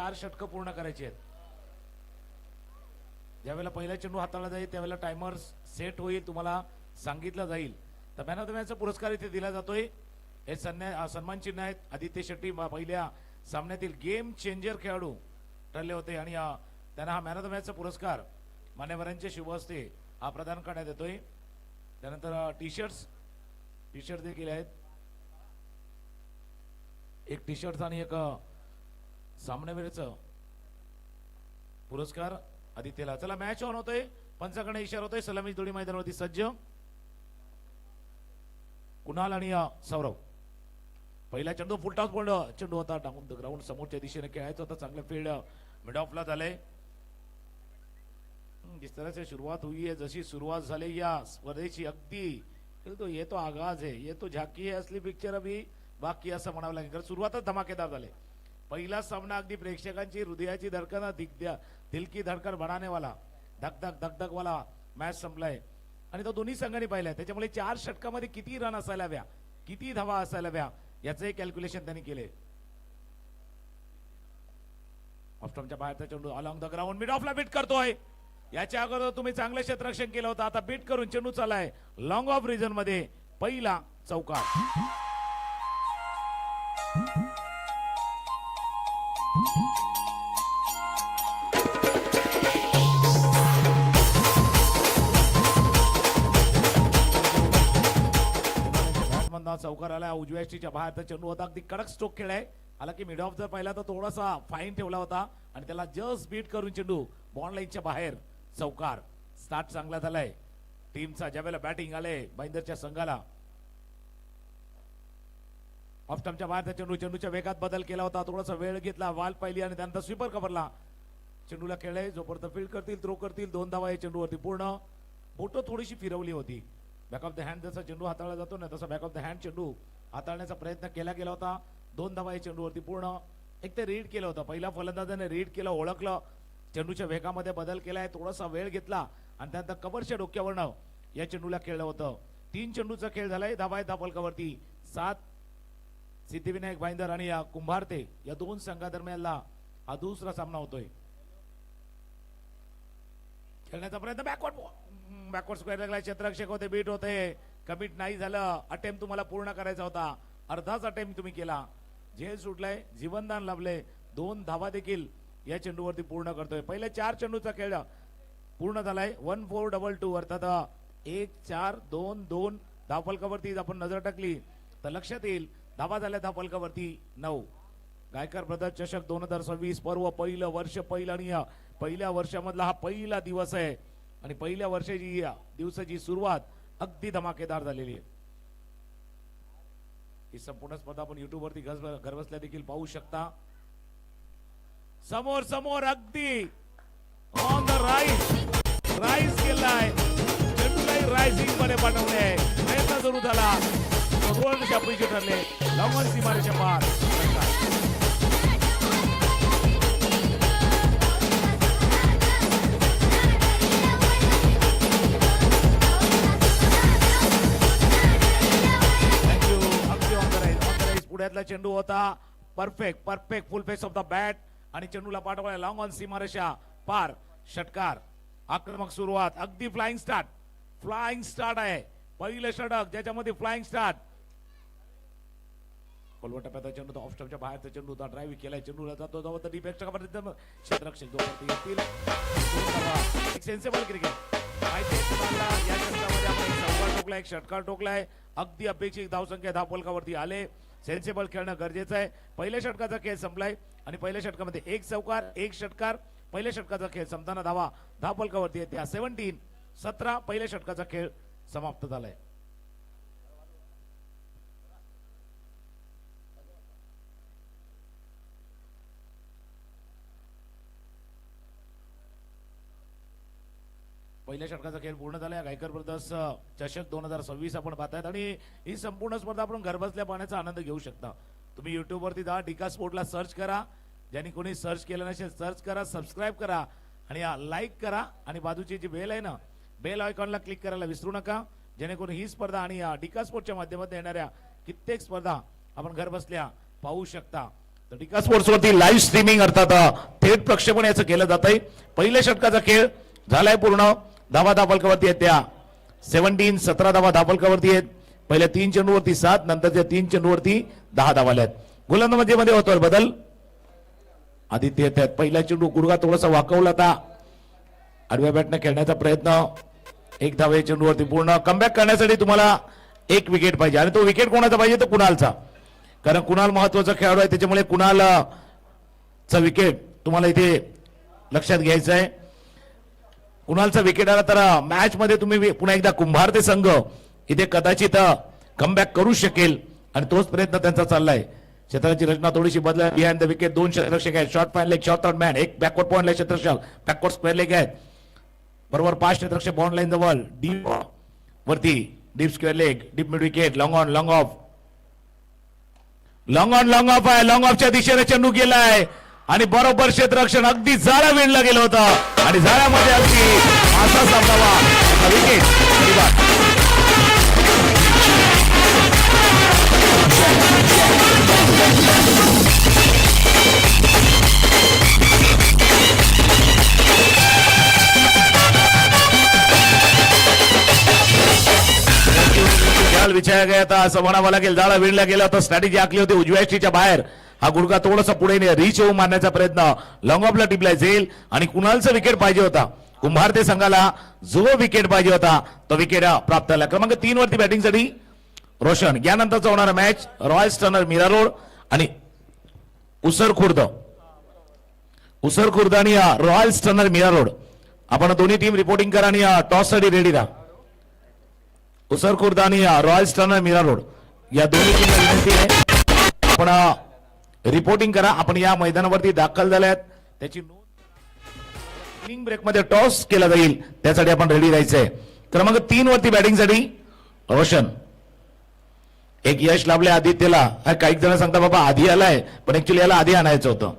4 षटकं पूर्ण करायची आहेत. ज्यावेळेला पहिला चेंडू हाताळला जाईल त्यावेळेला टायमर सेट होईल, तुम्हाला सांगितलं जाईल. तर मॅन ऑफ द मॅचचा पुरस्कार इथे दिला जातोय. हे सन्मान चिन्ह आहेत. आदित्य शेट्टी पहिल्या सामन्यातील गेम चेंजर खेळाडू ठरले होते आणि त्यांना हा मॅन ऑफ द मॅचचा पुरस्कार मान्यवरांच्या शुभ हस्ते हा प्रदान करण्यात येतोय. त्यानंतर टी शर्ट देखील आहेत. एक टी शर्ट आणि एक सामनावीरचं पुरस्कार आदित्यला. चला मॅच ऑन होतोय. पंचाकडे इशारा होतोय. सलामी जोडी मैदानावरती सज्ज. कुणाल आणि सौरव. पहिला चेंडू फुलटॉस बोल्ड चेंडू होता. टाकून ग्राउंड समोरच्या दिशेने खेळायचं होतं. चांगलं फील्ड मिड ऑफला झालंय. जिस तरह से शुरुआत हुई है, जशी सुरुवात झाली या स्पर्धेची, अगदी तो ये तो आगाज है, ये तो झाकी है, असली पिक्चर अभी बाकी असं म्हणावं लागेल. कारण सुरुवातच धमाकेदार झाले. पहिला सामना अगदी प्रेक्षकांची हृदयाची धडकन दिल की धडकन बढ़ाने वाला धक वाला मॅच संपलाय आणि तो दोन्ही संघांनी पाहिलाय. त्याच्यामुळे 4 षटकामध्ये किती रन असायला हव्या, किती धावा असायला हव्या याचंही कॅल्क्युलेशन त्यांनी केले. ऑफस्टॉपच्या बाहेरचा चेंडू अलॉंग द ग्राउंड मिड ऑफला बीट करतोय. याच्या अगोदर तुम्ही चांगलं क्षेत्ररक्षण केलं होतं. आता बीट करून चेंडू चाललाय लॉंग ऑफ रिजन मध्ये. पहिला चौकार. चौकार आला. उजव्या ष्टीच्या बाहेरचा चेंडू होता. अगदी कडक स्ट्रोक खेळाय. आला की मिड ऑफ जर पाहिला तर थोडासा फाईन ठेवला होता आणि त्याला जस्ट बीट करून चेंडू बॉन्ड लाईनच्या बाहेर चौकार. स्टार्ट चांगला झालाय टीमचा. ज्यावेळेला बॅटिंग आले भाईंदरच्या संघाला. ऑफ स्टंपच्या बाहेरचा चेंडू. चेंडूच्या वेगात बदल केला होता. थोडासा वेळ घेतला. वाल पाहिली आणि त्यानंतर स्वीपर कव्हरला चेंडूला खेळले. जोपर्यंत फील्ड करतील थ्रो करतील 2 धावा या चेंडूवरती पूर्ण. बोटं थोडीशी फिरवली होती. बॅक ऑफ द हँड जसा चेंडू हाताळला जातो ना तसा बॅक ऑफ द हँड चेंडू हाताळण्याचा प्रयत्न केला गेला होता. 2 धावा या चेंडूवरती पूर्ण. एक ते रीड केलं होतं. पहिला फलंदाजाने रीड केलं, ओळखलं, चेंडूच्या वेगामध्ये बदल केलाय, थोडासा वेळ घेतला आणि त्यानंतर कव्हरच्या डोक्यावरनं या चेंडूला खेळलं होतं. 3 चेंडूचा खेळ झालाय. धावा धापलकावरती 7. सिद्धिविनायक भाईंदर आणि कुंभारते या 2 संघादरम्यानला हा दुसरा सामना होतोय. खेळण्याचा प्रयत्न बॅकवर्ड स्क्वेअर लागला. क्षेत्ररक्षक होते. बीट होते. कमिट नाही झालं. अटेम्प्ट तुम्हाला पूर्ण करायचा होता. अर्धाच अटेम्प्ट तुम्ही केला. झेल सुटलाय. जीवनदान लाभले. 2 धावा देखील या चेंडूवरती पूर्ण करतोय. पहिल्या 4 चेंडूचा खेळ पूर्ण झालाय. 1-4-2-2 अर्थात 1-4-2-2 धावफलकावरती आपण नजर टाकली तर लक्षात येईल. धावा झाल्या धावफलकावरती 9. गायकर ब्रदर चषक 2026 पर्व. पहिलं वर्ष, पहिलं आणि पहिल्या वर्षामधला हा पहिला दिवस आहे आणि पहिल्या वर्षाची दिवसाची सुरुवात अगदी धमाकेदार झालेली आहे. ही संपूर्ण स्पर्धा आपण युट्यूब वरती घरबसल्या देखील पाहू शकता. समोर समोर अगदी ऑन द राईज केलाय. चेंडूलाही रायझिंग मध्ये पाठवले. प्रयत्न सुरू झाला. अपयशी ठरले. लॉंग सीमारेच्या पार. पुढ्यातला चेंडू होता. Perfect full face of the bat आणि चेंडूला पाठवला लॉंग ऑन सीमारेषा पार. षटकार. आक्रमक सुरुवात. अगदी फ्लाइंग स्टार्ट आहे. पहिलं षटक ज्याच्यामध्ये फ्लाइंग स्टार्ट. खोलवट टप्प्याचा चेंडू तो ऑफ स्टंपच्या बाहेरचा चेंडू होता. ड्राईव्ह केलाय. चेंडूला जातो जातो तर डिफेक्ट क्षेत्ररक्षक येतील. एक सेन्सेबल क्रिकेट या षटकामध्ये आपण एक चौकार ठोकलाय, एक षटकार ठोकलाय. अगदी अपेक्षित धावसंख्या धावफलकावरती आले. सेन्सेबल खेळणं गरजेचं आहे. पहिल्या षटकाचा खेळ संपलाय आणि पहिल्या षटकामध्ये 1 चौकार 1 षटकार. पहिल्या षटकाचा खेळ संपताना धावा धावफलकावरती येत्या 17 पहिल्या षटकाचा खेळ समाप्त झालाय. पहिल्या षटकाचा खेळ पूर्ण झालाय. गायकर ब्रदर्स चषक 2026 आपण पाहतायत आणि ही संपूर्ण स्पर्धा आपण घरबसल्या पाहण्याचा आनंद घेऊ शकता. तुम्ही युट्यूब वरती जा. डिका स्पोर्टला सर्च करा. ज्यांनी कोणी सर्च केलं नसेल सर्च करा, सबस्क्राईब करा आणि लाईक करा आणि बाजूची जी बेल आहे ना बेल आयकॉनला क्लिक करायला विसरू नका. जेणेकरून ही स्पर्धा आणि डिका स्पोर्टच्या माध्यमातून येणाऱ्या कित्येक स्पर्धा आपण घरबसल्या पाहू शकता. टिका स्पोर्ट्स वरती लाईव्ह स्ट्रीमिंग अर्थात थेट प्रक्षेपण याचं केलं जात आहे. पहिल्या षटकाचा खेळ झालाय पूर्ण. धावा धापलकावरती आहेत त्या 17 धावा धापलकावरती आहेत. पहिल्या 3 चेंडूवरती 7, नंतरच्या 3 चेंडूवरती 10 धावा आहेत. गोलंदाजीमध्ये होतोय बदल. आदित्य येत आहेत. पहिला चेंडू गुडघा थोडासा वाकवला होता. आडव्या बॅटने खेळण्याचा प्रयत्न. 1 धावे चेंडूवरती पूर्ण. कमबॅक करण्यासाठी तुम्हाला 1 विकेट पाहिजे आणि तो विकेट कोणाचा पाहिजे तर कुणालचा. कारण कुणाल महत्वाचा खेळाडू आहे त्याच्यामुळे कुणालचा विकेट तुम्हाला इथे लक्षात घ्यायचं आहे. कुणालचा विकेट आला तर मॅच मध्ये तुम्ही पुन्हा एकदा कुंभार ते संघ इथे कदाचित कमबॅक करू शकेल आणि तोच प्रयत्न त्यांचा चाललाय. क्षेत्राची रचना थोडीशी बदला. बिहाइंड द विकेट 2 क्षेत्ररक्षक आहेत. Short fine leg, short third man, 1 backward point line क्षेत्ररक्षक, बॅकवर्ड स्क्वेअर लेग आहेत. बरोबर 5 क्षेत्ररक्षक बॉन्ड लाईन जवळ. डीप वरती deep square leg, deep mid wicket, long on long off. Long on long off आहे. Long ऑफच्या दिशेने चेंडू गेलाय आणि बरोबर क्षेत्ररक्षण अगदी जाळा विणलं गेलं होतं आणि जाळ्यामध्ये अगदी असा सामनावा विकेट. जाल बिछाया गया था असं म्हणावं लागेल. जाळा विणला गेला होता. स्ट्रॅटेजी आखली होती उजव्या एसटीच्या बाहेर. हा गुडघा थोडासा पुढे रीच होऊन मारण्याचा प्रयत्न. लॉंग ऑफला टिपला जाईल आणि कुणालचा विकेट पाहिजे होता. कुंभार ते संघाला जो विकेट पाहिजे होता तो विकेट प्राप्त झाला. क्रमांक 3 वरती बॅटिंगसाठी रोशन. यानंतरचा होणारा match royal sterner Mira road आणि उसर खुर्द आणि रॉयल स्टर्नर मीरा रोड. आपण दोन्ही टीम रिपोर्टिंग करा आणि टॉस साठी रेडी राहा. उसर खुर्द आणि रॉयल स्टर्नर मीरा रोड या दोन्ही टीमला विनंती आहे आपण रिपोर्टिंग करा. आपण या मैदानावरती दाखल झाल्यात त्याची नोंद. इनिंग ब्रेक मध्ये टॉस केला जाईल त्यासाठी आपण रेडी राहायचंय. क्रमांक 3 वरती बॅटिंगसाठी रोशन. एक यश लाभले आदित्यला. काही जण सांगता बाबा आधी आलाय पण ऍक्च्युली याला आधी आणायचं होतं.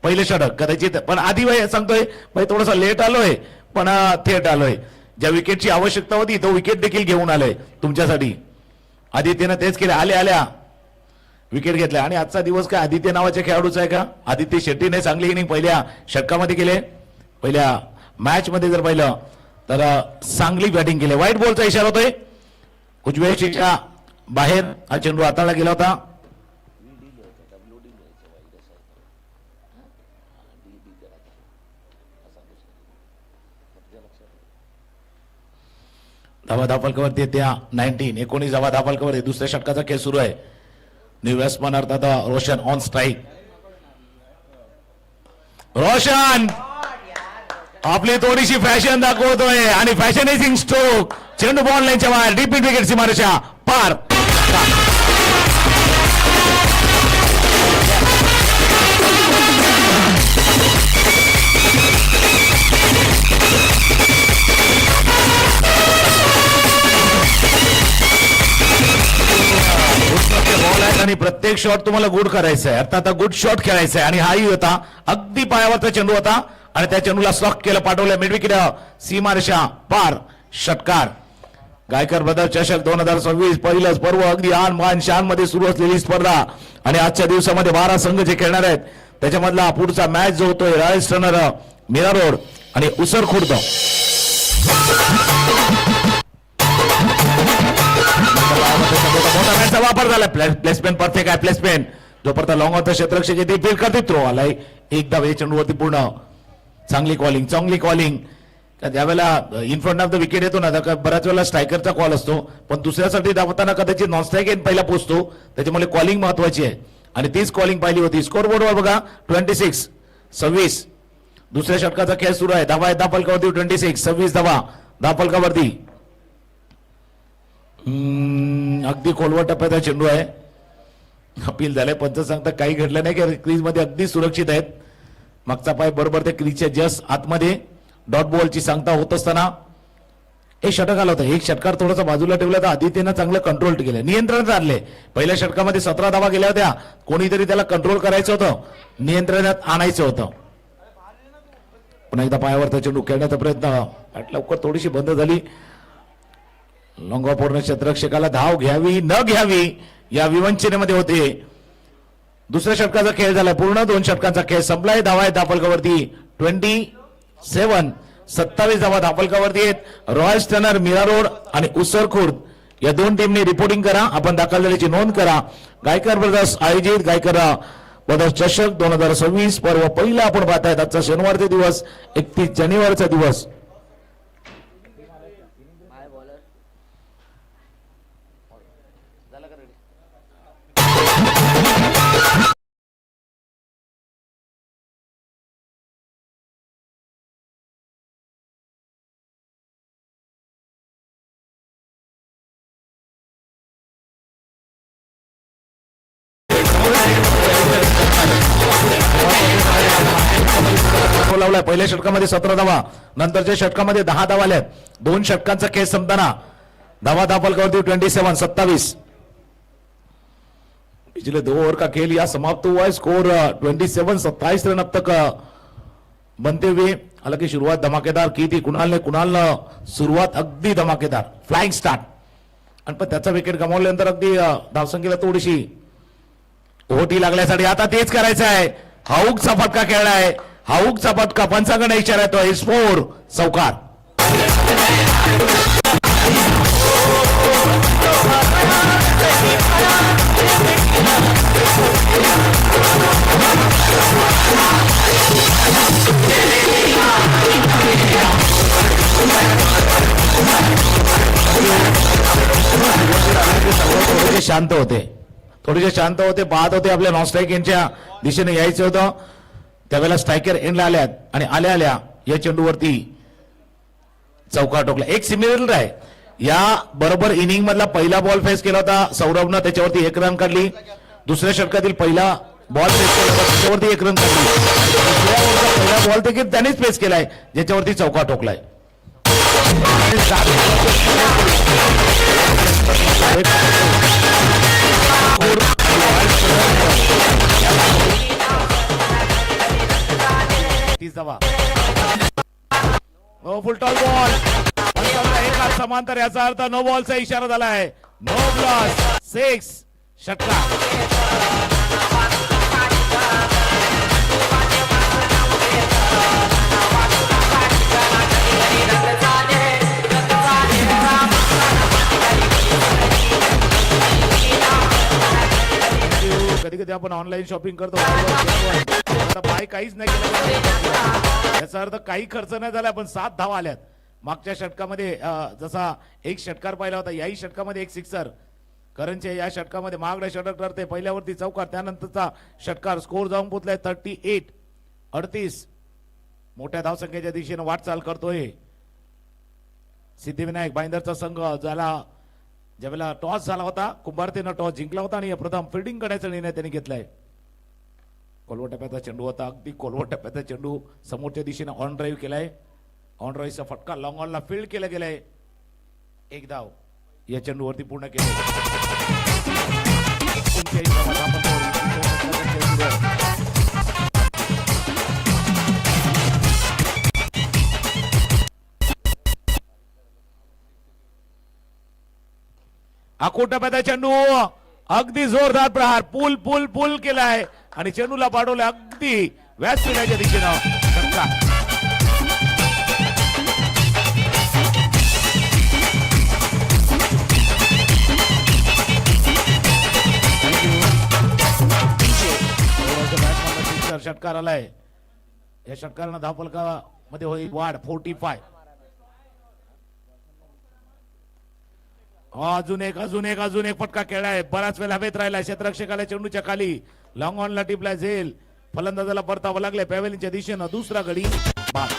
पहिले षटक कदाचित पण आधी सांगतोय भाई थोडासा लेट आलोय पण थेट आलोय. ज्या विकेटची आवश्यकता होती तो विकेट देखील घेऊन आलोय तुमच्यासाठी. आदित्यनं तेच केलं. आल्या विकेट घेतल्या आणि आजचा दिवस काय आदित्य नावाच्या खेळाडूचा आहे का? आदित्य शेट्टीने चांगली इनिंग पहिल्या षटकामध्ये केले. पहिल्या मॅच मध्ये जर पाहिलं तर चांगली बॅटिंग केली. व्हाईट बॉलचा इशारा होतोय. उजव्या एसटीच्या बाहेर हा चेंडू हाताळला गेला होता. धावा धापलकावरती त्या 19 धावा धापलकावर. दुसऱ्या षटकाचा खेळ सुरू आहे. न्यू बॅट्समन अर्थात रोशन ऑन स्ट्राईक. रोशन आपली थोडीशी फॅशन दाखवतोय आणि फॅशनायझिंग स्ट्रोक. चेंडू बॉन्ड लाईनच्या बाहेर. डीप मिड विकेट सीमारेषा पार. आणि प्रत्येक शॉट तुम्हाला गुड करायचा आहे. अर्थात गुड शॉट खेळायचा आहे आणि हाही होता. अगदी पायावरचा चेंडू होता आणि त्या चेंडूला स्लॉक केलं पाठवलं मिड विकेट सीमारेषा पार. षटकार. गायकर ब्रदर चषक 2026 पहिलंच पर्व अगदी आन मान शान मध्ये सुरू असलेली स्पर्धा आणि आजच्या दिवसामध्ये 12 संघ जे खेळणार आहेत त्याच्यामधला पुढचा मॅच जो होतोय रॉयल स्टर्नर मीरा रोड आणि उसर खुर्द. मोठा मॅचचा वापर झाला. प्लेसमेंट परफेक्ट आहे. प्लेसमेंट जोपर्यंत लॉंग ऑफ क्षेत्ररक्षक येते फील्ड करते. थ्रो आलाय. एकदा वे चेंडूवरती पूर्ण. चांगली कॉलिंग. त्यावेळेला in front of the wicket येतो ना बऱ्याच वेळेला स्ट्रायकरचा कॉल असतो पण दुसऱ्यासाठी धावताना कदाचित नॉन स्ट्राईक एंड पहिला पोहोचतो. त्याच्यामुळे कॉलिंग महत्वाची आहे आणि तीच कॉलिंग पाहिली होती. स्कोर बोर्डवर बघा 26. दुसऱ्या षटकाचा खेळ सुरू आहे. धावा आहे धापलकावरती 26 धावा धापलकावरती. अगदी खोलवर टप्प्याचा चेंडू आहे. अपील झालंय. पंच सांगता काही घडलं नाही की क्रीज मध्ये अगदी सुरक्षित आहेत. मागचा पाय बरोबर त्या क्रीजच्या जस्ट आतमध्ये. डॉट बॉलची सांगता होत असताना एक षटक आलं होतं. एक षटकार थोडासा बाजूला ठेवला तर आदित्यनं चांगलं कंट्रोल केलं. नियंत्रणात आणले. पहिल्या षटकामध्ये 17 धावा गेल्या होत्या. कोणीतरी त्याला कंट्रोल करायचं होतं. नियंत्रणात आणायचं होतं. पुन्हा एकदा पायावरचा चेंडू खेळण्याचा प्रयत्न लवकर थोडीशी बंद झाली. लॉंग ऑफ पूर्ण क्षेत्ररक्षकाला धाव घ्यावी न घ्यावी या विवंचनेमध्ये होते. दुसऱ्या षटकाचा खेळ झालाय पूर्ण 2 षटकांचा खेळ संपलाय. धावा आहे दापलकावरती 27. 27 धावा दापलकावरती आहेत. रॉयल स्टनर, मीरा रोड आणि उसर खुर्द या 2 टीमने रिपोर्टिंग करा. आपण दाखल झाल्याची नोंद करा. गायकर ब्रदर्स आयोजित गायकर ब्रदर्स चषक 2026 पर्व पहिला आपण पाहतायत. आजचा शनिवारचा दिवस 31 जानेवारीचा दिवस. लावलाय. पहिल्या षटकामध्ये 17 धावा, नंतरच्या षटकामध्ये 10 धावा आल्यात. 2 षटकांचा खेळ संपताना धावा दापलकावरती 27. पिछले 2 ओवर का खेल यह समाप्त हुआ है. स्कोर 27 रन अब तक बनते हुए. हालांकि शुरुआत धमाकेदार की थी कुणाल ने सुरुवात अगदी धमाकेदार फ्लाइंग स्टार्ट आणि पण त्याचा विकेट गमावल्यानंतर अगदी धावसंख्येला थोडीशी ओटी लागल्यासाठी आता तेच करायचं आहे. हाऊकचा फटका खेळलाय. हाऊकचा फटका पंचांकडे इशारा येतोय. स्कोर चौकार. थोडेसे शांत होते पाहत होते. आपल्या नॉन स्ट्राईक यांच्या दिशेने यायचं होतं. त्यावेळेला स्ट्रायकर एंडला आल्यात आणि आल्या या चेंडूवरती चौकार टोकला. एक सिमिलर आहे. या बरोबर इनिंग मधला पहिला बॉल फेस केला होता सौरभनं, त्याच्यावरती 1 रन काढली. दुसऱ्या षटकातील पहिला बॉल फेस केला होता त्याच्यावरती 1 रन काढली. दुसऱ्या ओव्हरचा पहिला बॉल देखील त्यानेच फेस केलाय ज्याच्यावरती चौकार टोकलाय. फुलटॉल बॉल एका समांतर, याचा अर्थ नो बॉलचा इशारा झाला आहे. नो प्लस 6 षटका. कधी कधी आपण ऑनलाईन शॉपिंग करतो, बाय काहीच नाही केलं याचा अर्थ काही खर्च नाही झाला, पण 7 धावा आल्यात. मागच्या षटकामध्ये जसा एक षटकार पाहिला होता, याही षटकामध्ये एक सिक्सर. करणचे या षटकामध्ये महागडे षटक ठरते. पहिल्यावरती चौकार, त्यानंतरचा षटकार. स्कोर जाऊन पोहोचलाय 38. मोठ्या धावसंख्येच्या दिशेने वाटचाल करतोय सिद्धिविनायक भाईंदरचा संघ. ज्यावेळेला टॉस झाला होता, कुंभारतेनं टॉस जिंकला होता आणि प्रथम फिल्डिंग करण्याचा निर्णय त्यांनी घेतलाय. कोलवट टप्प्याचा चेंडू होता, अगदी कोलवट टप्प्याचा चेंडू समोरच्या दिशेने ऑन ड्राईव्ह केलाय. ऑन ड्राईव्हचा फटका लॉंग ऑनला फील्ड केला गेलाय. 1 धाव या चेंडूवरती पूर्ण केले. आखूट टप्प्याचा चेंडू, अगदी जोरदार प्रहार. पुल केलाय आणि चेंडूला पाडवलं अगदी व्यासपीठाच्या दिशेनं. षटकार आलाय. या षटकारानं धावफलकामध्ये होईल वाढ 45. अजून एक फटका खेळलाय. बराच वेळ हवेत राहिला. क्षेत्ररक्षकाला चेंडूच्या खाली लॉंग ऑनला टिपलाय. झेल फलंदाजाला परतावं लागले पॅव्हेलियनच्या दिशेनं. दुसरा गडी बाद.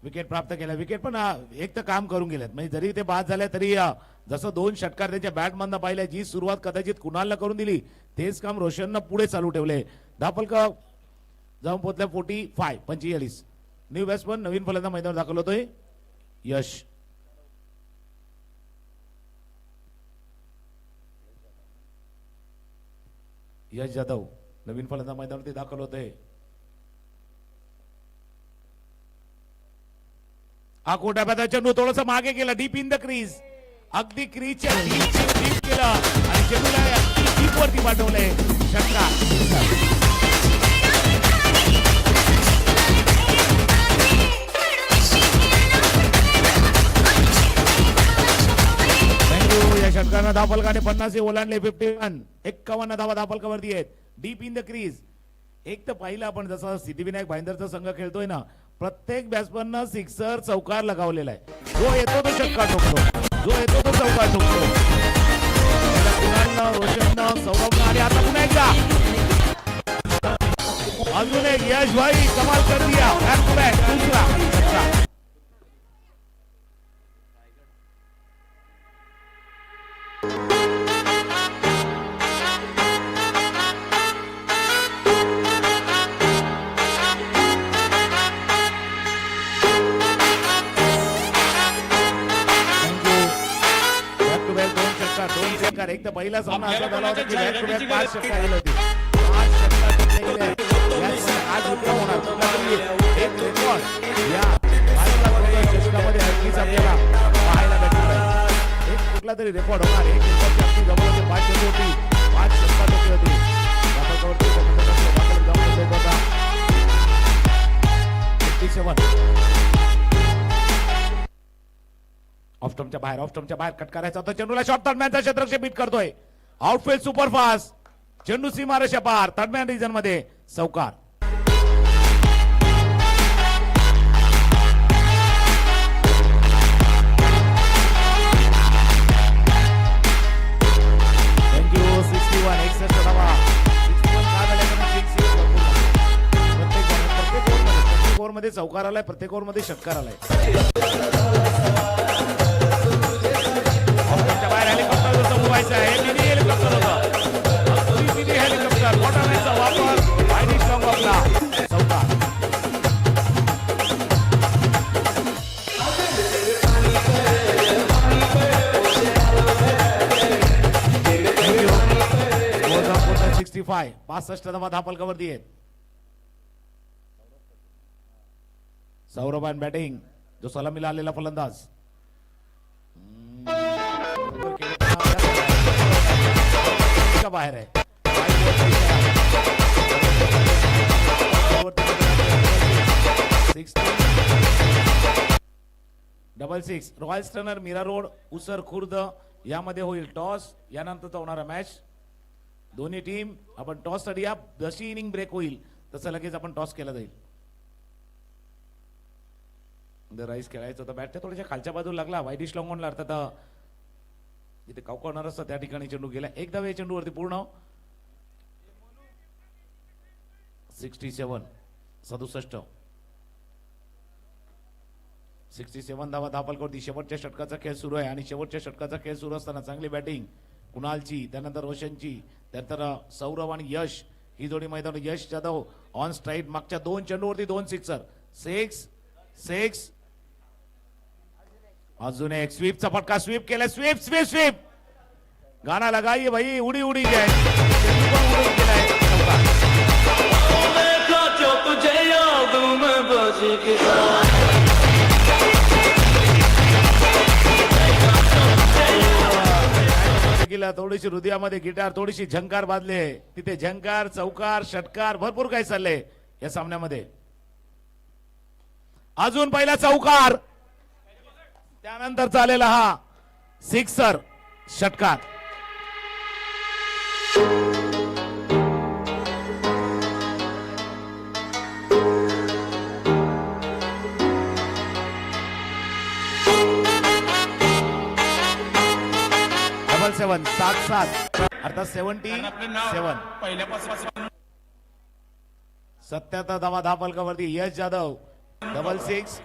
विकेट प्राप्त केला. विकेट पण एक तर काम करून गेलेत, म्हणजे जरी ते बाद झाले तरी जसं 2 षटकार त्यांच्या बॅटमधनं पाहिल्या, जी सुरुवात कदाचित कुणालला करून दिली तेच काम रोशननं पुढे चालू ठेवले. धापलका जाऊन पोहोचल्या 45. न्यू बॅट्समन नवीन फलंदाज मैदानावर दाखल होतोय यश. यश जाधव नवीन फलंदाज मैदानावरती दाखल होते. हा कोटाब्याचा चेंडू थोडस मागे गेला, डीप इन द क्रीज, अगदी क्रीजच्या डीप केलं आणि चेंडूला डीप वरती पाठवलंय. षटकार. या षटकानं धावफलकाने 50 ओलांडले. 51 51 धावा धावफलकावरती आहेत. Deep in the crease. एक तर पाहिलं आपण जसं सिद्धिविनायक भाईंदरचा संघ खेळतोय ना, प्रत्येक बॅट्समननं सिक्सर चौकार लगावलेला आहे. जो येतो तो षटकार ठोकतो, जो येतो तो चौकार ठोकतो. कुणालनं, रोशननं, सौरभनं आणि आता पुन्हा एकदा अजून एक यश भाई कमाल कर दिया. बॅक टू बॅक दुसरा षटकार. एक तर पहिला सामना असा झाला होता की बॅक टू बॅक 5 षटकार गेले होते. 5 षटकार जिंकले गेले. आज विक्रम होणार. एक रेकॉर्ड या 5 षटकामध्ये नक्कीच आपल्याला पाहायला भेटणार आहे. एक कुठला तरी रेकॉर्ड होणार. एक षटकाची जवळ होते 5 षटके होती. 5 षटकार होती होती. ऑफस्टम्पच्या बाहेर कट करायचा होता. चेंडूला शॉर्ट थर्डमॅनचा क्षेत्ररक्षक बीट करतोय. Outfield superfast. चेंडू सीमारेषा पार. थर्डमॅन रिजन मध्ये चौकार. थँक्यू. 61 61 धावा. 61 का झाल्या? प्रत्येक ओव्हर मध्ये चौकार आलाय. प्रत्येक ओव्हर मध्ये षटकार आलाय. हेलिकॉप्टर 65 धावा धावफलकावरती आहेत. सौरभ आणि बॅटिंग जो सलामीला आलेला फलंदाज. बाहेर आहे. Double 6 royal sterner Mira road उसर खुर्द यामध्ये होईल टॉस. यानंतर होणारा मॅच. दोन्ही टीम आपण टॉस साठी या. जशी इनिंग ब्रेक होईल तसं लगेच आपण टॉस केला जाईल. राईस खेळायचं होतं. बॅटच्या थोड्याशा खालच्या बाजूला लागला. वाईडिश लॉंगॉनला अर्थात इथे काव कॉर्नर असतं त्या ठिकाणी चेंडू गेला. एक धाव या चेंडूवरती पूर्ण. 67 67 धावा धावफलकावरती. शेवटच्या षटकाचा खेळ सुरू आहे आणि शेवटच्या षटकाचा खेळ सुरू असताना चांगली बॅटिंग कुणालची, त्यानंतर रोशनची, त्यानंतर सौरभ आणि यश ही जोडी मैदान. यश जाधव ऑन स्ट्राईक. मागच्या 2 चेंडूवरती 2 सिक्सर. 6 अजून एक स्वीपचा फटका. स्वीप केला. स्वीप गाना लगाइए भाई. उडी उडी जाए. थोडीशी हृदयामध्ये गिटार, थोडीशी झंकार बांधले. तिथे झंकार, चौकार, षटकार भरपूर काही चाललंय या सामन्यामध्ये. अजून पहिला चौकार, त्यानंतर चालेला हा सिक्सर षटकार. डबल 7 7 अर्थात 77. पहिल्यापासून 77 धावा धावफलकावरती. यश जाधव डबल 6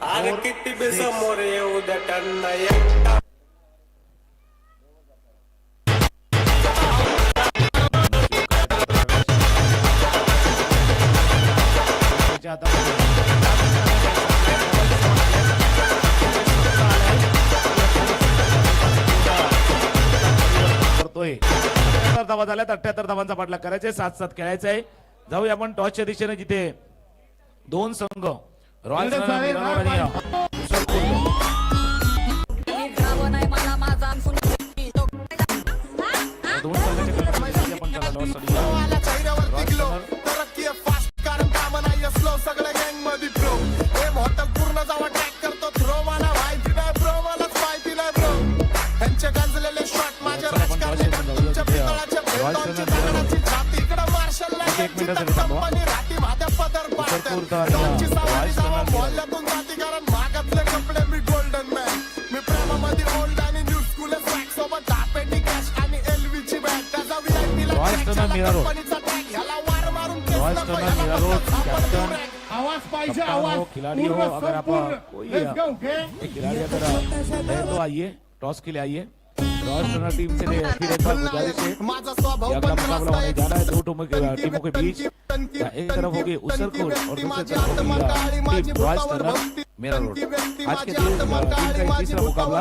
करतोय. धावा झाल्यात 78 धावांचा पाठलाग करायचा आहे 7-7 खेळायचा आहे जाऊया आपण टॉसच्या दिशेने जिथे दोन संघ रॉयल दोन संघाचे आपण त्याला टॉस सगळ्या गँग मध्ये प्रो एम हॉटेल पूर्ण जावा ट्रॅक करतो थ्रो मला माहिती नाही ब्रो मला माहिती नाही ब्रो ह्यांचे गाजलेले शॉट माझ्या राजकारणी तुमच्या पितळाच्या भेटांची दगडाची छाती इकडे मार्शल कंपनी राठी माझ्या पदर पाडते सवारी जावा मोहल्ल्यातून जाती कारण भागातले कपडे मी गोल्डन मॅन मी प्रेमामध्ये ओल्ड आणि न्यू स्कूल सॅक सोबत दापेटी कॅश आणि एलवीची बॅग त्याचा व्हीआयपी ला कंपनीचा टॅग ह्याला वार मारून आवाज पाहिजे आवाज खिलाड़ी हो अगर आप कोई खिलाड़ी अगर है तो आइए टॉस के लिए आइए रॉयल टीम से फिर एक बार गुजारिश है अगला मुकाबला होने जा रहा है दो टीमों के बीच एक तरफ होगी उसरकोट और दूसरी तरफ होगी टीम रॉयल टर्नर मेरा रोड आज के टीम का तीसरा मुकाबला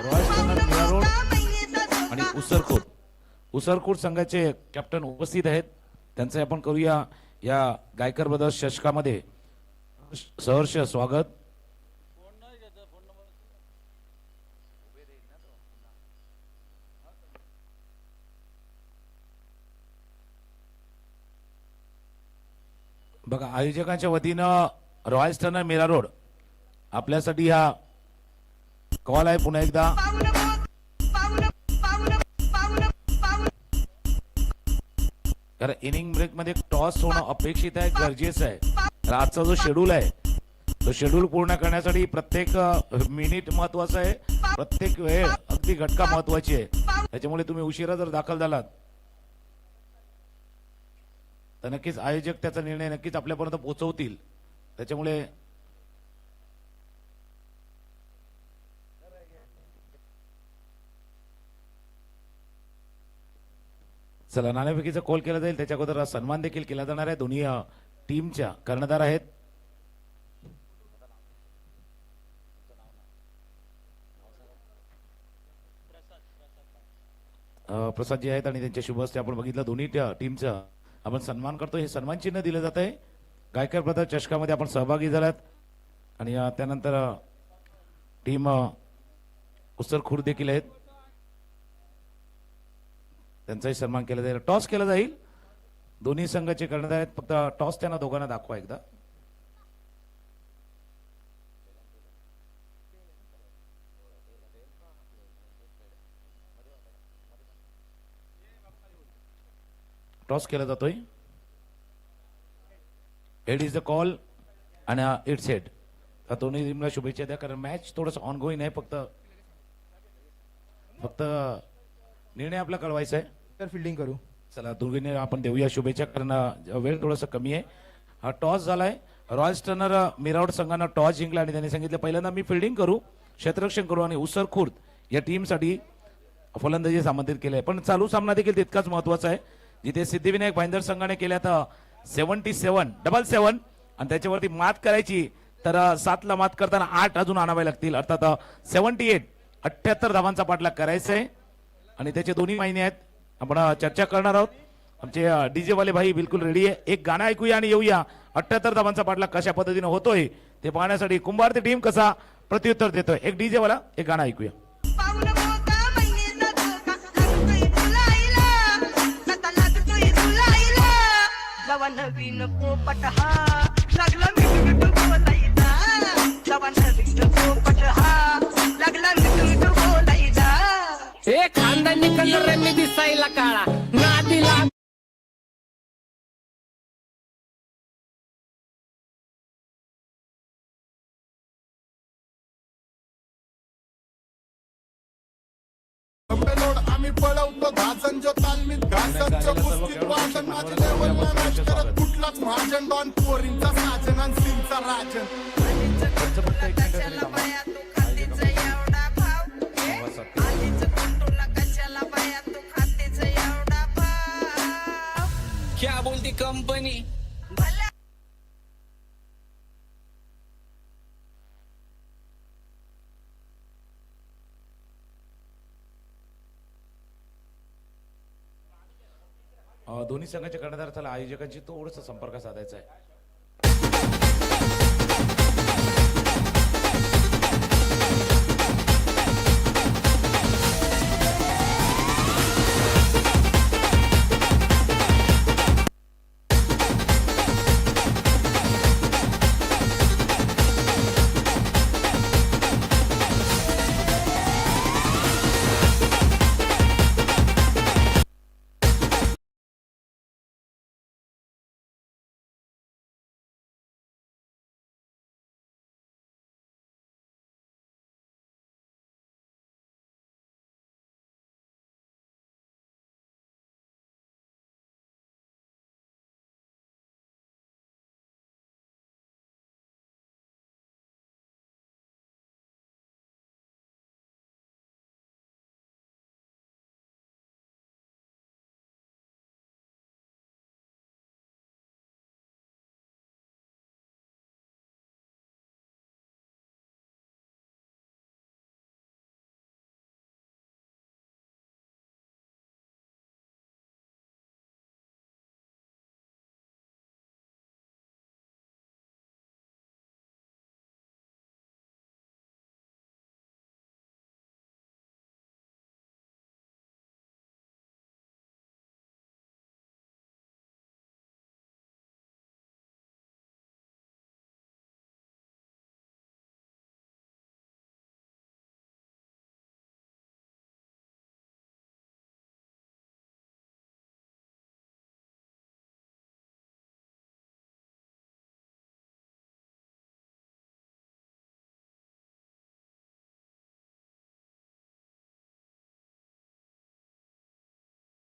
रॉयल टर्नर मेरा रोड आणि उसरकोट संघाचे कॅप्टन उपस्थित आहेत त्यांचे आपण करूया या गायकर ब्रदर्स चषकामध्ये सहर्ष स्वागत बघा आयोजकांच्या वतीनं रॉयल टर्नर मीरा रोड आपल्यासाठी हा कॉल आहे पुन्हा एकदा कारण इनिंग ब्रेक मध्ये टॉस होणं अपेक्षित आहे गरजेचं आहे तर आजचा जो शेड्यूल आहे तो शेड्यूल पूर्ण करण्यासाठी प्रत्येक मिनिट महत्वाचा आहे प्रत्येक वेळ अगदी घटका महत्वाची आहे त्याच्यामुळे तुम्ही उशिरा जर दाखल झालात तर नक्कीच आयोजक त्याचा निर्णय नक्कीच आपल्यापर्यंत पोहोचवतील त्याच्यामुळे चला नाणेफेकीचा कॉल केला जाईल त्याच्या अगोदर सन्मान देखील केला जाणार आहे दोन्ही टीमच्या कर्णधार आहेत प्रसाद जी आहेत आणि त्यांच्या शुभ हस्ते आपण बघितलं दोन्ही टीमचा आपण सन्मान करतो हे सन्मान चिन्ह दिलं जात आहे गायकर ब्रदर चषकामध्ये आपण सहभागी झालात आणि त्यानंतर टीम उसरखुर्द देखील आहेत त्यांचाही सन्मान केला जाईल टॉस केला जाईल दोन्ही संघाचे कर्णधार आहेत फक्त टॉस त्यांना दोघांना दाखवा एकदा टॉस केला जातोय हेड इज द कॉल आणि इट्स हेड दोन्ही टीमला शुभेच्छा द्या कारण मॅच थोडस ऑन गोईंग आहे फक्त निर्णय आपला कळवायचा आहे तर फिल्डिंग करू चला दोघींनी आपण देऊया शुभेच्छा कारण वेळ थोडासा कमी आहे हा टॉस झालाय रॉयल टर्नर मिरावड संघानं टॉस जिंकला आणि त्यांनी सांगितलं पहिल्यांदा मी फिल्डिंग करू क्षेत्ररक्षण करू आणि उसरखुर्द या टीमसाठी फलंदाजी आमंत्रित केलंय पण चालू सामना देखील तितकाच महत्वाचा आहे जिथे सिद्धिविनायक भाईंदर संघाने केल्या तर 77 आणि त्याच्यावरती मात करायची तर 7 ला मात करताना 8 अजून आणावे लागतील अर्थात 78 धावांचा पाठलाग करायचा आहे आणि त्याचे दोन्ही महिने आहेत आपण चर्चा करणार आहोत आमचे डीजे वाले भाई बिलकुल रेडी आहे एक गाणं ऐकूया आणि येऊया 78 धावांचा पाठलाग कशा पद्धतीने होतोय ते पाहण्यासाठी कुंभारती टीम कसा प्रत्युत्तर देतोय एक डीजे वाला एक गाणं ऐकूया नवीन पोपट हा लागला मिठू बोलायचा जवा नवीन पोपट हा लागला मिठू बोलायचा ए खानदानी कलर मी दिसायला काळा नादीला आम्ही पळवतो धाजन जो तालमीत घासनच्या कुस्तीत वाजन माझ्या लेवलला मॅच करत कुठलाच महाजन डॉन पोरींचा साजन आणि सिंगचा राजन क्या बोलती कंपनी दोन्ही संघाच्या कर्णधाराला आयोजकांची थोडंसं संपर्क साधायचा आहे.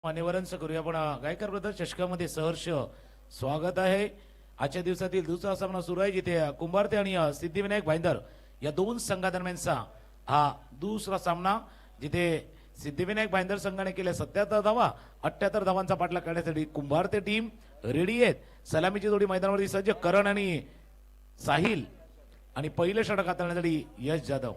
मान्यवरांच करूया पण गायकर ब्रदर्स चषकामध्ये सहर्ष स्वागत आहे. आजच्या दिवसातील दुसरा सामना सुरू आहे जिथे कुंभारते आणि सिद्धिविनायक भाईंदर या दोन संघादरम्यानचा हा दुसरा सामना, जिथे सिद्धिविनायक भाईंदर संघाने केल्या 77 धावा, 78 धावांचा पाठलाग करण्यासाठी कुंभारते टीम रेडी आहेत. सलामीची जोडी मैदानावरती सज्ज करण आणि साहिल आणि पहिले षटक हाताळण्यासाठी यश जाधव.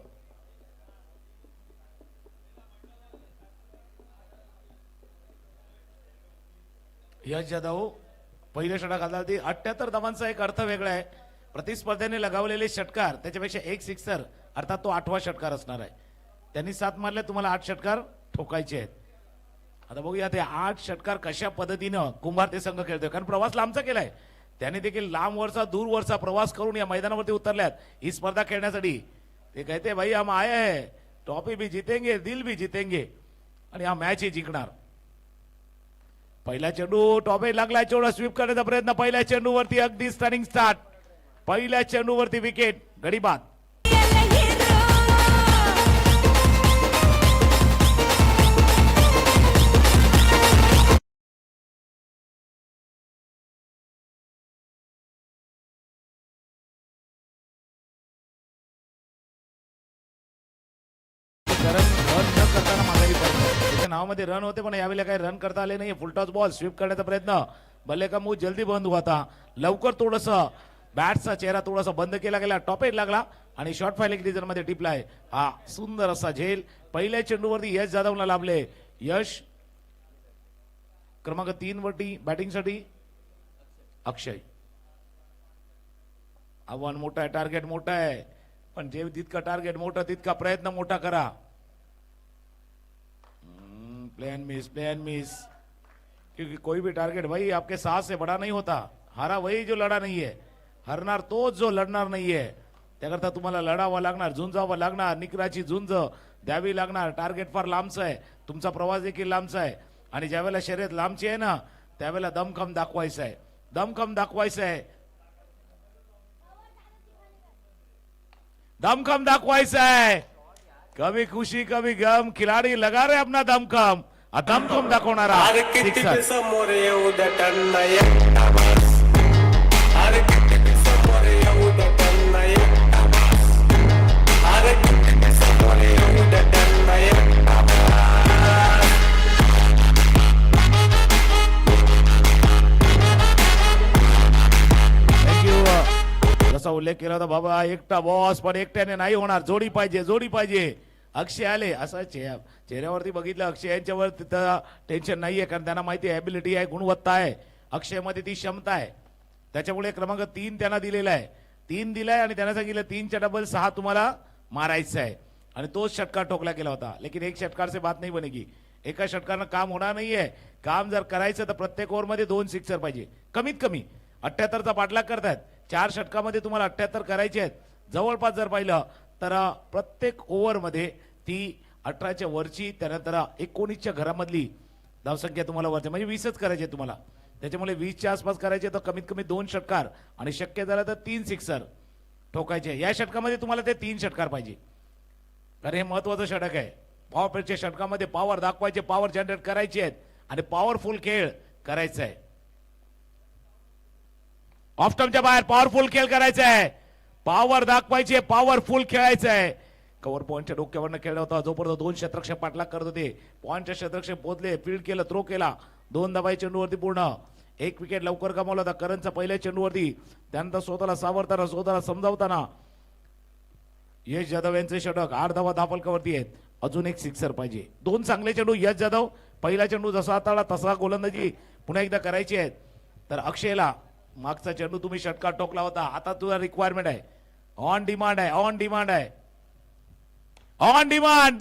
यश जाधव पहिले षटक हाताळती. 78 धावांचा एक अर्थ वेगळा आहे. प्रतिस्पर्ध्याने लगावलेले षटकार त्याच्यापेक्षा एक सिक्सर, अर्थात तो 8वा षटकार असणार आहे. त्यांनी 7 मारले, तुम्हाला 8 षटकार ठोकायचे आहेत. आता बघूया ते 8 षटकार कशा पद्धतीनं कुंभारते संघ खेळतोय, कारण प्रवास लांबचा केलाय. त्याने देखील लांब वरचा दूर वरचा प्रवास करून या मैदानावरती उतरल्यात ही स्पर्धा खेळण्यासाठी. ते कहते भाई हम आए हैं, ट्रॉफी भी जीतेंगे, दिल भी जीतेंगे आणि हा मॅच ही जिंकणार. पहिला चेंडू टॉपे लागलाय, चेंडू स्वीप करण्याचा प्रयत्न. पहिल्या चेंडूवरती अगदी स्टनिंग स्टार्ट. पहिल्या चेंडूवरती विकेट, गडी बाद. रन न करताना माघारी पडतो. त्याच्या नावामध्ये रन होते पण यावेळेला काही रन करता आले नाही. फुलटॉस बॉल स्वीप करण्याचा प्रयत्न. बल्ले का मूव जल्दी बंद हुआ था. लवकर थोडस बॅटचा चेहरा थोडासा बंद केला गेला. टॉपेट लागला आणि शॉर्ट फायलिंग रिजन मध्ये टिपलाय. हा सुंदर असा झेल. पहिल्या चेंडूवरती यश जाधवला लाभले. यश क्रमांक 3 वरती बॅटिंग साठी अक्षय. आव्हान मोठं आहे, टार्गेट मोठं आहे, पण जे जितका टार्गेट मोठा तितका प्रयत्न मोठा करा. प्लेन मिस क्योंकि कोई भी टारगेट भाई आपके साथ से बड़ा नहीं होता. हारा वही जो लढा नाहीये, हरणार तोच जो लढणार नाहीये. त्याकरता तुम्हाला लढावं लागणार, झुंजावं लागणार, निकराची झुंज द्यावी लागणार. टार्गेट फार लांबचं आहे, तुमचा प्रवास देखील लांबचा आहे आणि ज्यावेळेला शर्यत लांबची आहे ना त्यावेळेला दमखम दाखवायचं आहे. दमखम दाखवायचं आहे. दमखम दाखवायचं आहे. कभी खुशी कभी गम, खिलाडी लगा रे अपना दमखम. दमखम दाखवणारा समोर येऊ द्या त्यांना एकटा बस. अरे किती समोर येऊ द्या त्यांना एकटा बस. अरे किती समोर येऊ द्या त्यांना एकटा बस. थँक्यू. जसा उल्लेख केला होता बाबा, एकटा बॉस पण एकट्याने नाही होणार. जोडी पाहिजे, जोडी पाहिजे. अक्षय आले असं चेहऱ्यावरती बघितलं अक्षय यांच्यावर तिथं टेन्शन नाहीये कारण त्यांना माहिती आहे ॲबिलिटी आहे गुणवत्ता आहे अक्षयमध्ये ती क्षमता आहे त्याच्यामुळे क्रमांक 3 त्यांना दिलेला आहे 3 दिलाय आणि त्यांना सांगितलं 3च्या डबल 6 तुम्हाला मारायचं आहे आणि तोच षटकार ठोकला गेला होता लेकिन एक षटकार से बात नाही बनेगी एका षटकारनं काम होणार नाहीये काम जर करायचं तर प्रत्येक ओव्हरमध्ये 2 सिक्सर पाहिजे कमीत कमी 78चा पाठलाग करतायत 4 षटकामध्ये तुम्हाला 78 करायचे आहेत जवळपास जर पाहिलं तर प्रत्येक ओव्हरमध्ये ती 18च्या वरची त्यानंतर 19च्या घरामधली धावसंख्या तुम्हाला वरची म्हणजे 20च करायचे तुम्हाला त्याच्यामुळे 20च्या आसपास करायचे तर कमीत कमी 2 षटकार आणि शक्य झालं तर 3 सिक्सर ठोकायचे या षटकामध्ये तुम्हाला ते 3 षटकार पाहिजे कारण हे महत्वाचं षटक आहे पॉवर प्लेच्या षटकामध्ये पॉवर दाखवायचे पॉवर जनरेट करायचे आहेत आणि पॉवरफुल खेळ करायचा आहे ऑफ स्टंपच्या बाहेर पॉवरफुल खेळ करायचा आहे पॉवर दाखवायचे पॉवरफुल खेळायचं आहे कव्हर पॉईंटच्या डोक्यावरनं खेळला होता जोपर्यंत 2 क्षेत्ररक्षक पाठलाग करत होते पॉईंटच्या क्षेत्ररक्षक पोहोचले फील्ड केलं थ्रो केला 2 धावा चेंडूवरती पूर्ण 1 विकेट लवकर गमावला होता करणचा पहिल्या चेंडूवरती त्यानंतर स्वतःला सावरताना स्वतःला समजावताना यश जाधव यांचे षटक 8 धावा धापलकावरती आहेत अजून एक सिक्सर पाहिजे 2 चांगले चेंडू यश जाधव पहिला चेंडू जसा हाताळला तसा गोलंदाजी पुन्हा एकदा करायची आहे तर अक्षयला मागचा चेंडू तुम्ही षटकार टोकला होता आता तुझा रिक्वायरमेंट आहे ऑन डिमांड आहे ऑन डिमांड आहे ऑन डिमांड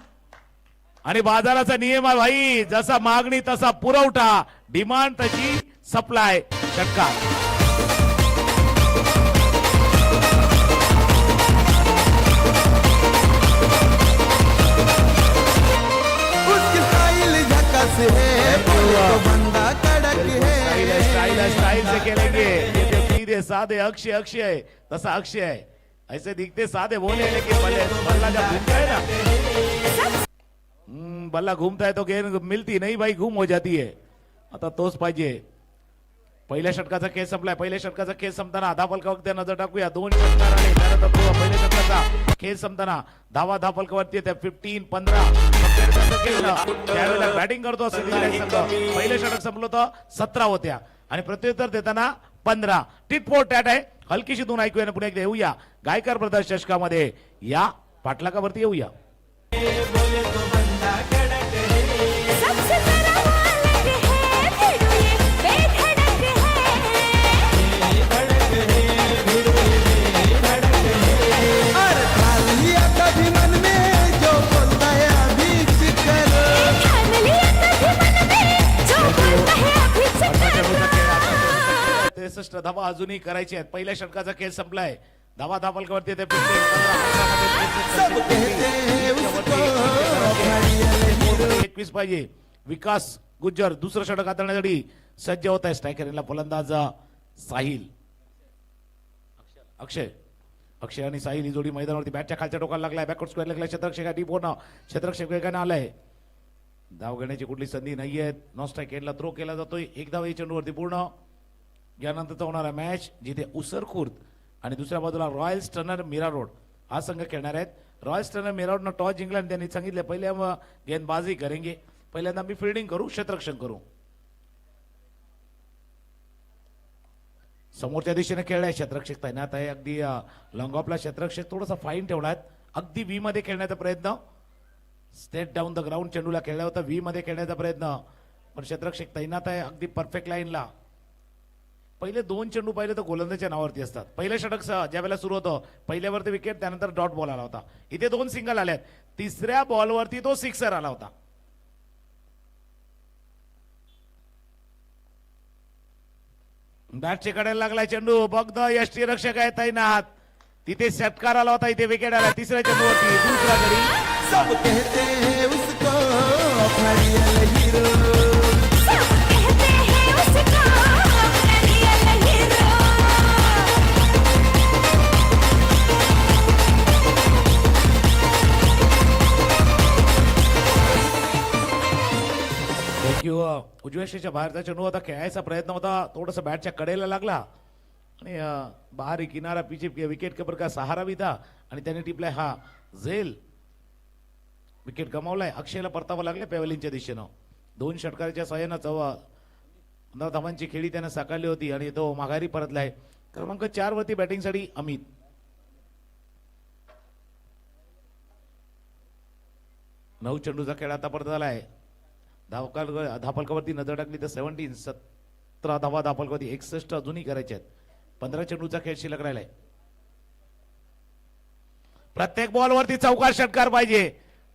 आणि बाजाराचा नियम आहे भाई जसा मागणी तसा पुरवठा डिमांड तशी सप्लाय षटकार उसकी स्टाइल झकास है बोले तो बंदा कड़क है स्टाइल से खेलेंगे ये जो सीधे साधे अक्षय अक्षय है तसा अक्षय है ऐसे दिखते साधे बोले लेकिन बल्ला जब घूमता है ना बल्ला घूमता है तो गेंद मिलती नहीं भाई घूम हो जाती है आता तोच पाहिजे पहिल्या षटकाचा खेळ संपलाय पहिल्या षटकाचा खेळ संपताना धापलकावरती नजर टाकूया 2 षटकार आले त्यानंतर पहिल्या षटकाचा खेळ संपताना धावा धापलकावरती येत्या 15 15 त्यावेळेला बॅटिंग करतो असं पहिलं षटक संपलं होतं 17 होत्या आणि प्रत्युत्तर देताना 15 टिटपोट टॅट आहे हलकीशी 2 ऐकूया आणि पुन्हा एकदा येऊया गायकर ब्रदर्स चषकामध्ये या पाठलागावरती येऊया सबसे बड़ा वालक है भिड़ू ये बेधड़क है और ठान लिया कभी मन में जो बोलता है अभी फिकर ठान लिया कभी मन में जो बोलता है अभी चक्कर 63 धावा अजूनही करायची आहेत पहिल्या षटकाचा खेळ संपलाय धावा धापलकावरती येते सब कहते हैं उसको घड़ियाले 21 पाहिजे विकास गुज्जर दुसरं षटक हाताळण्यासाठी सज्ज होत आहे स्ट्रायकरला फलंदाज साहिल अक्षय अक्षय आणि साहिल ही जोडी मैदानावरती बॅटच्या खालच्या टोकाला लागलाय बॅकवर्ड स्क्वेअर लागलाय क्षेत्ररक्षक डीप होणं क्षेत्ररक्षक वेगाने आलाय धाव घेण्याची कुठली संधी नाहीये नॉन स्ट्राईक एंडला थ्रो केला जातोय 1 धाव या चेंडूवरती पूर्ण यानंतरचा होणारा मॅच जिथे उसरखुर्द आणि दुसऱ्या बाजूला रॉयल स्टर्नर मीरा रोड हा संघ खेळणार आहेत रॉयल स्टर्नर मीरा रोडनं टॉस जिंकला आणि त्यांनी सांगितले पहिल्या गेंदबाजी करेंगे पहिल्यांदा मी फिल्डिंग करू क्षेत्ररक्षण करू समोरच्या दिशेने खेळलाय क्षेत्ररक्षक तैनात आहे अगदी लॉंग ऑफला क्षेत्ररक्षक थोडासा फाईन ठेवलाय अगदी व्ही मध्ये खेळण्याचा प्रयत्न स्टेट डाऊन द ग्राउंड चेंडूला खेळला होता व्ही मध्ये खेळण्याचा प्रयत्न पण क्षेत्ररक्षक तैनात आहे अगदी परफेक्ट लाईनला पहिले 2 चेंडू पाहिले तर गोलंदाजच्या नावावरती असतात पहिलं षटक ज्या वेळेला सुरू होतं पहिल्यावरती विकेट त्यानंतर डॉट बॉल आला होता इथे 2 सिंगल आल्यात तिसऱ्या बॉलवरती तो सिक्सर आला होता बॅटचे कडायला लागलाय चेंडू बघ यष्टी रक्षक आहे तैनात तिथे षटकार आला होता इथे विकेट आला तिसऱ्या चेंडूवरती दुसरा गडी सब कहते हैं उसको घड़ियाले हीरो सब कहते हैं उसको घड़ियाले हीरो उजव्या बाहेरचा चेंडू होता खेळायचा प्रयत्न होता थोडासा बॅटच्या कडेला लागला आणि बाहेर किनारा पीछे विकेट कीपर का सहारा भी था आणि त्याने टिपलाय हा झेल विकेट गमावलाय अक्षयला परतावं लागले पेवलिनच्या दिशेनं 2 षटकाराच्या सहाय्यानं 15 धावांची खेळी त्यानं साकारली होती आणि तो माघारी परतलाय क्रमांक 4 वरती बॅटिंगसाठी अमित 9 चेंडूचा खेळ आता परत झालाय. धापलकावरती नजर टाकली तर 17 धावा धापलकावरती 61 अजूनही करायचे आहेत. 15 चेंडूचा खेळ शिल्लक राहिलाय. प्रत्येक बॉलवरती चौकार षटकार पाहिजे.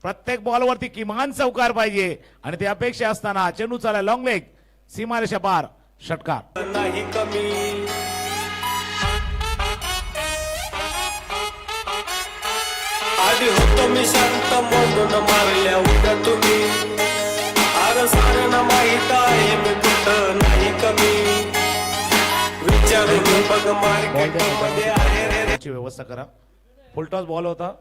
प्रत्येक बॉलवरती किमान चौकार पाहिजे आणि ते अपेक्षा असताना चेंडू चालला लॉंग लेग सीमारेषा पार षटकार. नाही कमी आधी होतो मी शांत म्हणून मारल्या उद्या तुम्ही अरे साऱ्यांना माहित आहे मी कुठं नाही कमी विचारून बघ मार्केट मध्ये आहे रे त्याची व्यवस्था करा. फुलटॉस बॉल होता.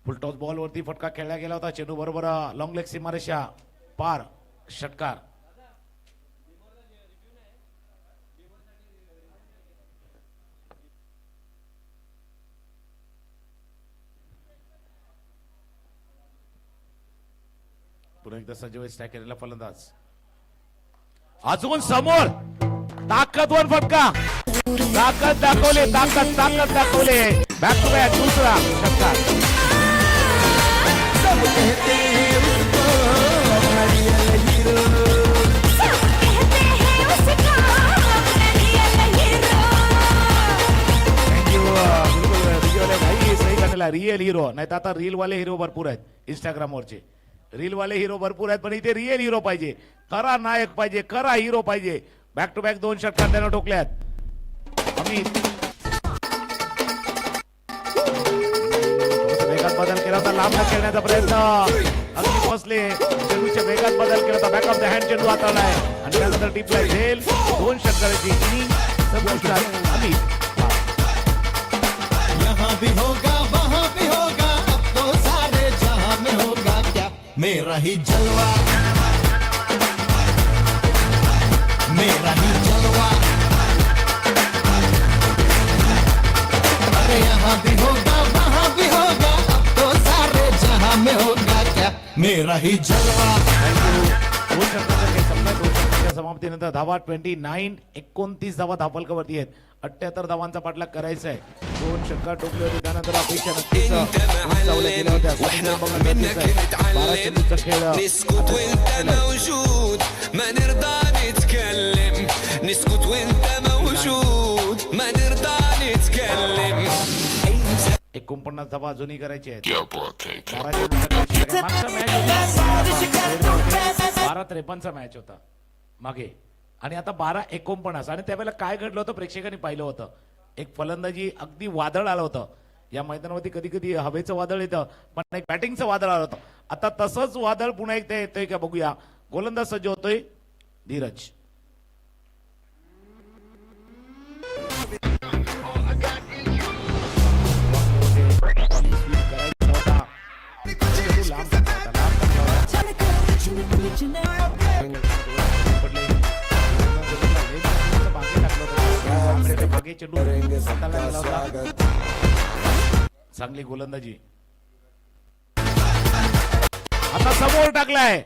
फुलटॉस बॉल वरती फटका खेळला गेला होता. चेंडू बरोबर लॉंग लेग सीमारेषा पार षटकार. पुन्हा एकदा संजय स्ट्राईक केलेला फलंदाज अजून समोर ताकदवर फटका. ताकद दाखवले. ताकद दाखवले. बॅक टू बॅक दुसरा षटकार. रिअल हिरो नाही तर आता रील वाले हिरो भरपूर आहेत. इंस्टाग्राम वरचे रील वाले हिरो भरपूर आहेत पण इथे रिअल हिरो पाहिजे. खरा नायक पाहिजे. खरा हिरो पाहिजे. बॅक टू बॅक 2 षटकार त्यानं ठोकल्यात. अमित वेगात बदल केला होता. लांब खेळण्याचा प्रयत्न अगदी बसले. चेंडूच्या वेगात बदल केला होता. बॅक ऑफ द हँड चेंडू हाताळलाय आणि त्यानंतर टिपलाय झेल. 2 षटकाराची इनिंग. अमित यहाँ भी होगा वहाँ भी होगा अब तो सारे जहाँ में होगा क्या मेरा ही जलवा मेरा ही जलवा अरे यहाँ भी होगा वहाँ भी होगा अब तो सारे जहाँ में होगा क्या मेरा ही जलवा. 2 षटकाचा खेळ संपला. 2 षटकाच्या समाप्तीनंतर धावा 29 धावा धापलकावरती आहेत. 78 धावांचा पाठलाग करायचा आहे. 2 षटकार टोकले होते त्यानंतर अपेक्षा नक्कीच उंचावल्या गेल्या होत्या. 12 चेंडूचा खेळ نسكت وانت موجود ما نرضى نتكلم نسكت وانت موجود ما نرضى نتكلم 49 धावा अजूनही करायचे आहेत. 12-53चा मॅच होता मागे आणि आता 12-49 आणि त्यावेळेला काय घडलं होतं प्रेक्षकांनी पाहिलं होतं. एक फलंदाजी अगदी वादळ आलं होतं. या मैदानावरती कधी कधी हवेचं वादळ येतं पण एक बॅटिंगचं वादळ आलं होतं. आता तसंच वादळ पुन्हा एकदा येतंय का बघूया. गोलंदाज सज्ज होतोय धीरज. चांगली गोलंदाजी. आता समोर टाकलाय.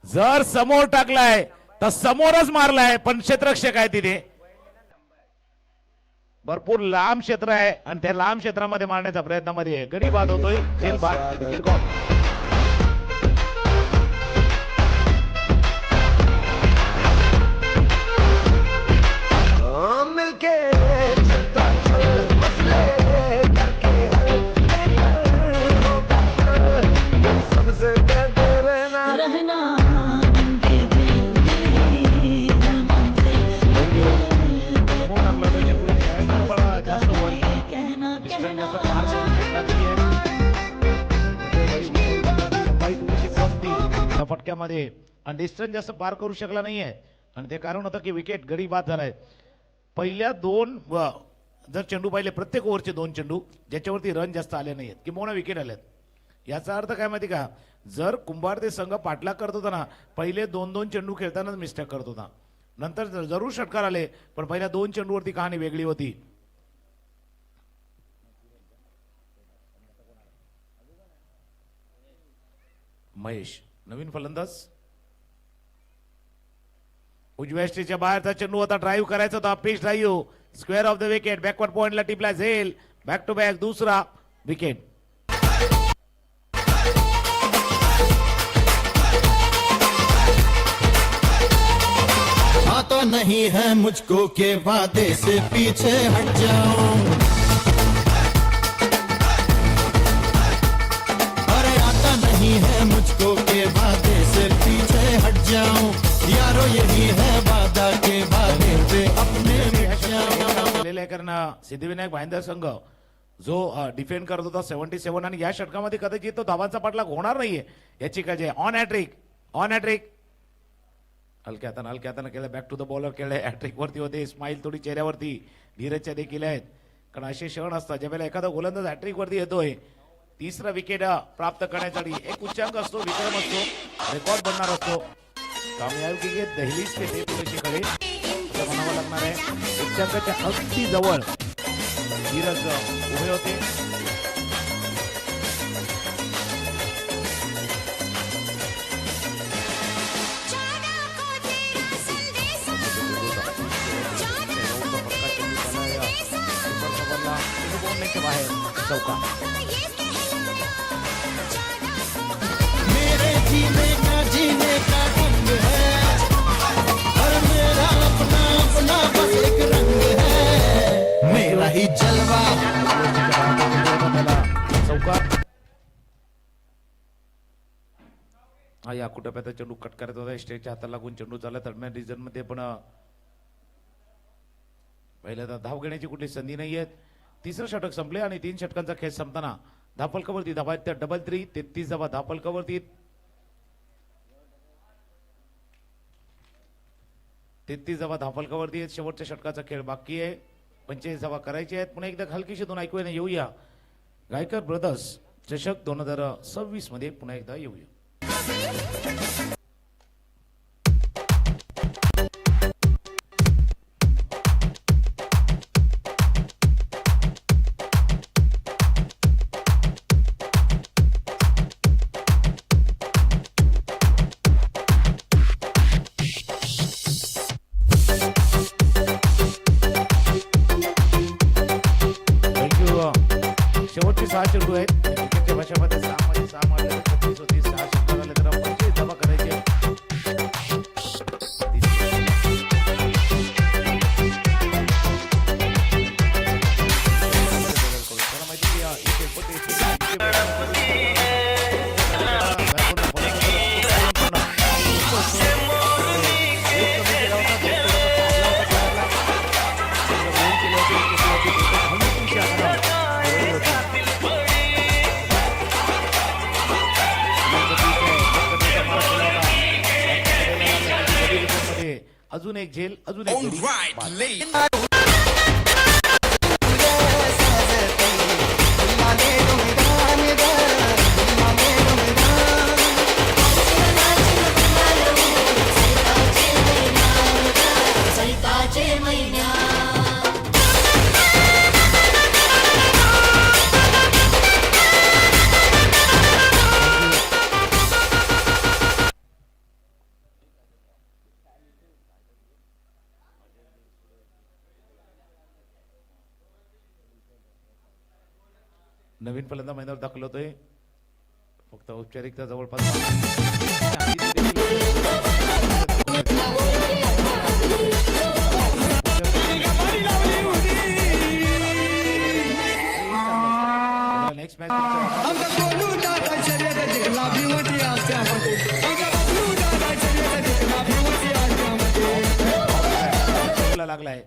जर समोर टाकलाय तर समोरच मारलाय पण क्षेत्ररक्षक आहे तिथे. भरपूर लांब क्षेत्र आहे आणि त्या लांब क्षेत्रामध्ये मारण्याचा प्रयत्नामध्ये गडी बाद होतोय. झेल बाद. फटक्यामध्ये आणि डिस्टन्स जास्त पार करू शकला नाहीये आणि ते कारण होतं की विकेट गडी बाद झालाय. पहिल्या 2 जर चेंडू पाहिले प्रत्येक ओव्हरचे 2 चेंडू ज्याच्यावरती रन जास्त आले नाहीयेत किंवा विकेट आल्यात. याचा अर्थ काय माहिती का जर कुंभार ते संघ पाठलाग करत होता ना पहिले 2-2 चेंडू खेळतानाच मिस्टेक करत होता. नंतर जरूर षटकार आले पण पहिल्या 2 चेंडूवरती कहाणी वेगळी होती. महेश नवीन फलंदाज उजव्या स्टेजच्या बाहेरचा चेंडू आता ड्राईव्ह करायचा होता. Pitch drive square of the wicket. Backward पॉइंटला टिपला झेल. बॅक टू बॅक दुसरा विकेट. आता नहीं है मुझको के वादे से पीछे हट जाऊं. अरे आता नहीं है मुझको के वादे से पीछे हट जाऊं. यारो यही है वादा के वादे पे अपने मिट जाऊं. झालेलं आहे कारण सिद्धिविनायक भाईंदर संघ जो डिफेंड करत होता 77 आणि या षटकामध्ये कदाचित तो धावांचा पाठलाग होणार नाहीये याची काळजी आहे. On hat-trick on hat-trick. हलक्या हातानं केलं. बॅक टू द बॉलर केलंय. हॅट्रिक वरती होते. स्माइल थोडी चेहऱ्यावरती धीरजच्या देखील आहेत कारण असे क्षण असतात ज्यावेळेला एखादा गोलंदाज हॅट्रिक वरती येतोय. तिसरा विकेट प्राप्त करण्यासाठी एक उच्चांक असतो, विक्रम असतो, रेकॉर्ड बनणार असतो. कामयाबी के दहलीज पे थे थोडेसे खडे असं म्हणावं लागणार आहे. उच्चांकाच्या अगदी जवळ धीरज उभे होते. बाहेर चौका. मेरे जीने का ढंग है और मेरा अपना अपना बस एक रंग है. मेरा ही जलवा. चौका. हा या कुटप्यात चेंडू कट करत होता. स्टेजच्या हाताला लागून चेंडू चालला. दरम्यान रिझन मध्ये पण पहिल्यांदा धाव घेण्याची कुठली संधी नाहीये. तिसरं षटक संपले आणि 3 षटकांचा खेळ संपताना धापलकावरती धावा त्या डबल 3 33 धावा धापलकावरती. 33 धावा धापलकावरती आहेत. शेवटच्या षटकाचा खेळ बाकी आहे. 45 धावा करायचे आहेत. पुन्हा एकदा हलकीशी दोन ऐकूया येऊया. गायकर ब्रदर्स चषक 2026 मध्ये पुन्हा एकदा येऊया. शेवटचे 6 चेंडू आहेत. क्रिकेटच्या भाषेमध्ये 6 मध्ये 6 मारले 36 होती. 6 षटकार आले तर 25 धावा करायचे. अजून एक झेल. अजून एक गडी. नवीन फलंदाज मैदानावर दाखल होतोय. फक्त औपचारिकता जवळपास नेक्स्ट मॅच लागलाय.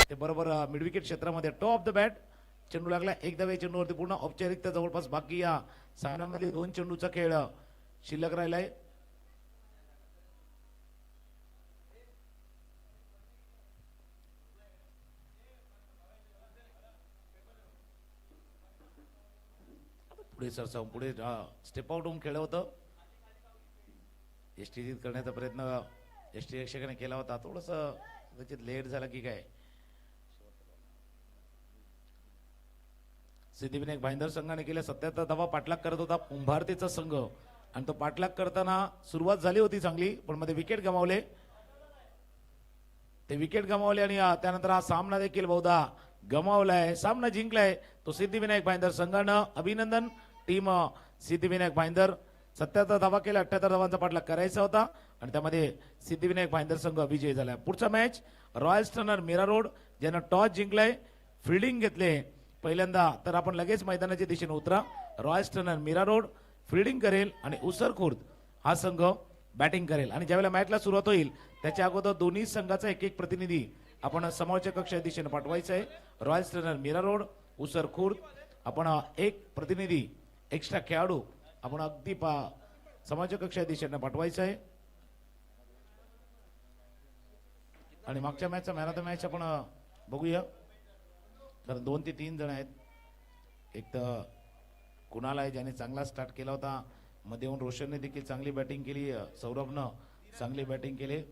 ते बरोबर मिड विकेट क्षेत्रामध्ये टॉप द बॅट चेंडू लागला. एक धावे चेंडूवरती पूर्ण औपचारिकता जवळपास बाकी. या सामन्यामध्ये 2 चेंडूचा खेळ शिल्लक राहिलाय. पुढे सरसावून पुढे स्टेप आउट होऊन खेळ होतं. एसटी करण्याचा प्रयत्न एसटी रक्षकाने केला होता. थोडस कदाचित लेट झाला की काय. सिद्धिविनायक भाईंदर संघाने केल्या 77 धावा पाठलाग करत होता कुंभारतेचा संघ. आणि तो पाठलाग करताना सुरुवात झाली होती चांगली, पण मध्ये विकेट गमावले. ते विकेट गमावले आणि त्यानंतर हा सामना देखील बहुधा गमावलाय. सामना जिंकलाय तो सिद्धिविनायक भाईंदर संघानं. अभिनंदन टीम सिद्धिविनायक भाईंदर. 77 धावा केल्या, 78 धावांचा पाठलाग करायचा होता आणि त्यामध्ये सिद्धिविनायक भाईंदर संघ विजयी झाला. पुढचा match royal sterner Mira road ज्यानं टॉस जिंकलाय, फिल्डिंग घेतले पहिल्यांदा. तर आपण लगेच मैदानाच्या दिशेने उतरा. Royal sterner Mira road fielding करेल आणि उसर खुर्द हा संघ बॅटिंग करेल. आणि ज्यावेळेला मॅचला सुरुवात होईल त्याच्या अगोदर दोन्ही संघाचा एक एक प्रतिनिधी आपण समोरच्या कक्षाच्या दिशेने पाठवायचा आहे. रॉयल स्टर्नर मीरा रोड, उसर खुर्द आपण एक प्रतिनिधी एक्स्ट्रा खेळाडू आपण अगदी समोरच्या कक्षाच्या दिशेने पाठवायचा आहे. आणि मागच्या मॅचचा मॅन ऑफ द मॅच आपण बघूया. तर 2 ते 3 जण आहेत. एक तर कुणाल आहे ज्याने चांगला स्टार्ट केला होता, मध्ये येऊन रोशनने देखील चांगली बॅटिंग केली, सौरभनं चांगली बॅटिंग केली.